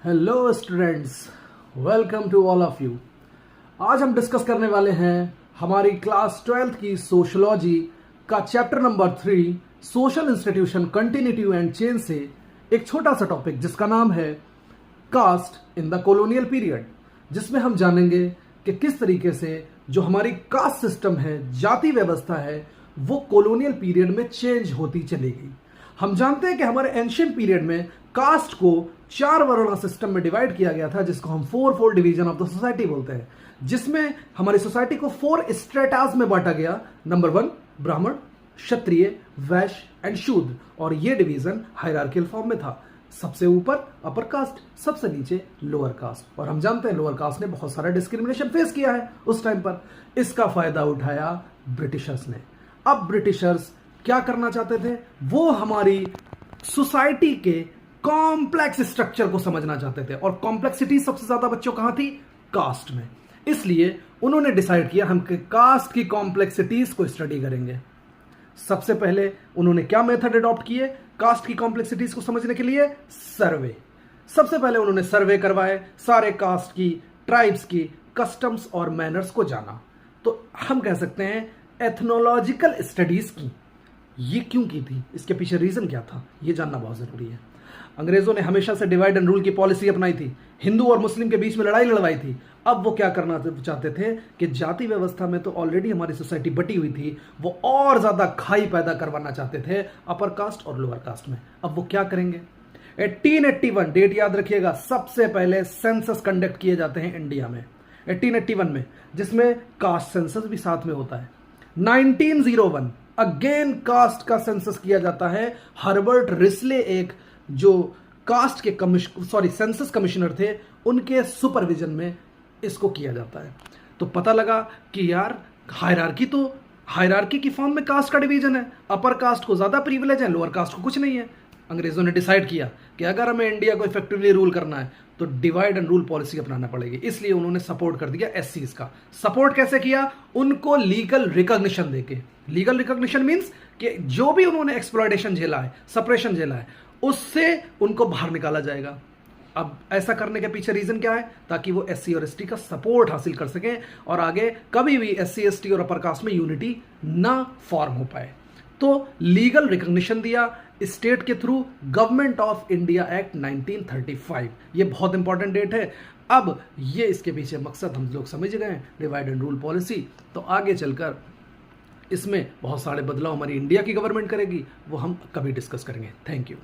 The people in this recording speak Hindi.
Hello students, welcome to all of you. आज हम डिस्कस करने वाले हैं हमारी क्लास 12th की सोशोलॉजी का chapter number 3 social institution continuity and change से एक छोटा सा टॉपिक जिसका नाम है caste in the colonial period, जिसमें हम जानेंगे कि किस तरीके से जो हमारी कास्ट सिस्टम है, जाति व्यवस्था है, वो कॉलोनियल पीरियड में चेंज होती चली गई। हम जानते हैं कि हमारे एंशियंट पीरियड में कास्ट को 4 वर्ण सिस्टम में डिवाइड किया गया था, जिसको हम 4 डिवीजन ऑफ द सोसाइटी बोलते हैं, जिसमें हमारी सोसाइटी को 4 स्ट्रेटास में बांटा गया। नंबर 1 ब्राह्मण, क्षत्रिय, वैश्य एंड शूद्र, और ये डिवीजन हायरार्कियल फॉर्म में था। सबसे ऊपर अपर कास्ट, सबसे नीचे लोअर कास्ट। और हम जानते हैं लोअर कास्ट ने बहुत सारा डिस्क्रिमिनेशन फेस किया है उस टाइम पर। इसका फायदा उठाया ब्रिटिशर्स ने। अब ब्रिटिशर्स क्या करना चाहते थे? वो हमारी सोसाइटी के कॉम्प्लेक्स स्ट्रक्चर को समझना चाहते थे, और कॉम्प्लेक्सिटी सबसे ज्यादा बच्चों कहां थी? कास्ट में। इसलिए उन्होंने डिसाइड किया हम कास्ट की कॉम्प्लेक्सिटीज को स्टडी करेंगे। सबसे पहले उन्होंने क्या मेथड अडॉप्ट किए कास्ट की कॉम्प्लेक्सिटीज को समझने के लिए? सर्वे। सबसे पहले उन्होंने सर्वे करवाए, सारे कास्ट की, ट्राइब्स की कस्टम्स और मैनर्स को जाना। तो हम कह सकते हैं एथनोलॉजिकल स्टडीज की। ये क्यों की थी? इसके पीछे रीजन क्या था? ये जानना बहुत जरूरी है। अंग्रेजों ने हमेशा से डिवाइड एंड रूल की पॉलिसी अपनाई थी, हिंदू और मुस्लिम के बीच में लड़ाई लड़वाई थी। अब वो क्या करना चाहते थे कि जाति व्यवस्था में तो ऑलरेडी हमारी सोसाइटी बटी हुई थी, वो और ज्यादा खाई पैदा करवाना चाहते थे अपर कास्ट और लोअर कास्ट में। अब वो क्या करेंगे? 1881 डेट याद रखिएगा, सबसे पहले सेंसस कंडक्ट किए जाते हैं इंडिया में 1881 में, जिसमें कास्ट सेंसस भी साथ में होता है। 1901 अगेन कास्ट का सेंसस किया जाता है। हर्बर्ट रिस्ले एक जो कास्ट के सेंसस कमिश्नर थे, उनके सुपरविजन में इसको किया जाता है। तो पता लगा कि यार हायरार्की की फॉर्म में कास्ट का डिवीजन है, अपर कास्ट को ज्यादा प्रिविलेज है, लोअर कास्ट को कुछ नहीं है। अंग्रेजों ने डिसाइड किया कि अगर हमें इंडिया को इफेक्टिवली रूल करना है तो डिवाइड एंड रूल पॉलिसी अपनाना पड़ेगी। इसलिए उन्होंने सपोर्ट कर दिया एससीज का। सपोर्ट कैसे किया? उनको लीगल रिकॉग्निशन देके। लीगल रिकॉग्निशन मींस कि जो भी उन्होंने एक्सप्लॉयटेशन झेला है, सप्रेशन झेला है, उससे उनको बाहर निकाला जाएगा। अब ऐसा करने के पीछे रीजन क्या है? ताकि वो एससी और एसटी का सपोर्ट हासिल कर सकें और आगे कभी भी एससी एसटी और अपर कास्ट में यूनिटी ना फॉर्म हो पाए। तो लीगल रिकॉग्निशन दिया स्टेट के through, government of India act 1935। ये बहुत इंपॉर्टेंट डेट है। अब ये इसके पीछे मकसद हम लोग समझ गए, डिवाइड एंड रूल पॉलिसी। तो आगे चलकर इसमें बहुत सारे बदलाव हमारी इंडिया की गवर्नमेंट करेगी, वो हम कभी डिस्कस करेंगे। Thank you.